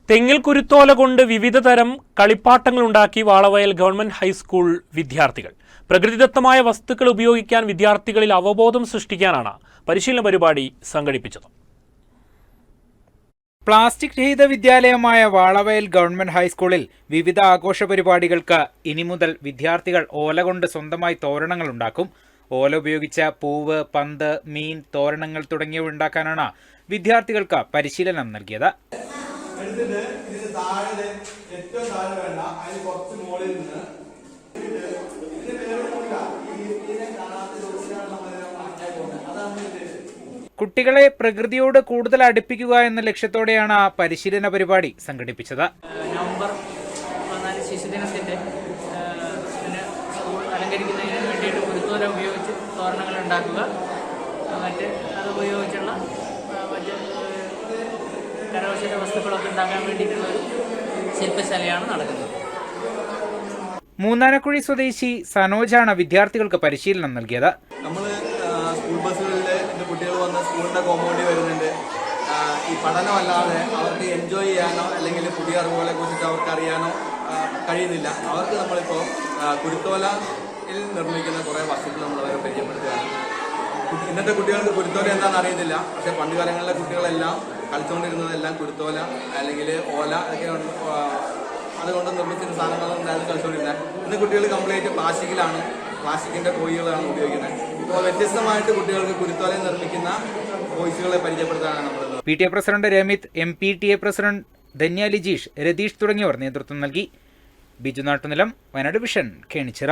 തെങ്ങിൽ കുരുത്തോല കൊണ്ട് വിവിധ തരം കളിപ്പാട്ടങ്ങളുണ്ടാക്കി വാളവയൽ ഗവൺമെന്റ് ഹൈസ്കൂൾ വിദ്യാർത്ഥികൾ. പ്രകൃതിദത്തമായ വസ്തുക്കൾ ഉപയോഗിക്കാൻ വിദ്യാർത്ഥികളിൽ അവബോധം സൃഷ്ടിക്കാനാണ് പരിശീലന പരിപാടി സംഘടിപ്പിച്ചത്. പ്ലാസ്റ്റിക് രഹിത വിദ്യാലയമായ വാളവയൽ ഗവൺമെന്റ് ഹൈസ്കൂളിൽ വിവിധ ആഘോഷ പരിപാടികൾക്ക് ഇനി മുതൽ വിദ്യാർത്ഥികൾ ഓല കൊണ്ട് സ്വന്തമായി തോരണങ്ങൾ ഉണ്ടാക്കും. ഓല ഉപയോഗിച്ച പൂവ്, പന്ത്, മീൻ, തോരണങ്ങൾ തുടങ്ങിയവ ഉണ്ടാക്കാനാണ് വിദ്യാർത്ഥികൾക്ക് പരിശീലനം നൽകിയത്. കുട്ടികളെ പ്രകൃതിയോട് കൂടുതൽ അടുപ്പിക്കുക എന്ന ലക്ഷ്യത്തോടെയാണ് പരിശീലന പരിപാടി സംഘടിപ്പിച്ചത്. നവംബർ 14 ശിശുദിനത്തിന്റെ സ്കൂൾ അലങ്കരിക്കുന്നതിന് വേണ്ടിയിട്ട് കുരുത്തോല ഉപയോഗിച്ച് തോരണങ്ങൾ ഉണ്ടാക്കുക, അത് ഉപയോഗിച്ചുള്ള മറ്റ് കരകൗശല വസ്തുക്കളൊക്കെ ഉണ്ടാക്കാൻ വേണ്ടിയിട്ടുള്ള ഒരു ശില്പശാലയാണ് നടക്കുന്നത്. മൂന്നാനക്കുഴി സ്വദേശി സനോജാണ് വിദ്യാർത്ഥികൾക്ക് പരിശീലനം നൽകിയത്. സ്കൂൾ ബസ്സുകളിൽ എൻ്റെ കുട്ടികൾ വന്ന് സ്കൂളിൻ്റെ കോമ്പൗണ്ടിൽ വരുന്നുണ്ട്. ഈ പഠനമല്ലാതെ അവർക്ക് എൻജോയ് ചെയ്യാനോ അല്ലെങ്കിൽ പുതിയ അറിവുകളെ കുറിച്ചിട്ട് അവർക്ക് അറിയാനോ കഴിയുന്നില്ല. അവർക്ക് നമ്മളിപ്പോൾ കുരുത്തോലയിൽ നിർമ്മിക്കുന്ന കുറേ വസ്തുക്കൾ നമ്മൾ അവരെ പരിചയപ്പെടുത്തുകയാണ്. ഇന്നത്തെ കുട്ടികൾക്ക് കുരുത്തോല എന്താണെന്ന് അറിയത്തില്ല. പക്ഷേ പണ്ട് കാലങ്ങളിലെ കുട്ടികളെല്ലാം കളിച്ചുകൊണ്ടിരുന്നതെല്ലാം കുരുത്തോല അല്ലെങ്കിൽ ഓല ഒക്കെ അതുകൊണ്ട് നിർമ്മിച്ചിരുന്ന സാധനങ്ങളുണ്ടായിരുന്നു കളിച്ചുകൊണ്ടിരുന്നത്. ഇന്ന് കുട്ടികൾ കംപ്ലീറ്റ് പ്ലാസ്റ്റിക്കിൻ്റെ ടോയ്കളാണ് ഉപയോഗിക്കുന്നത്. ഇപ്പോൾ വ്യത്യസ്തമായിട്ട് കുട്ടികൾക്ക് കുരുത്തോലയിൽ നിർമ്മിക്കുന്ന ടോയ്സുകളെ പരിചയപ്പെടുത്താനാണ് നമ്മൾ. PTA president Ramith, MPTA president Dhanya Lijeesh, Ratheesh തുടങ്ങിയവർ നേതൃത്വം നൽകി. ബിജു നാട്ടുനിലം, വയനാട് വിഷൻ, കേണിച്ചിറ.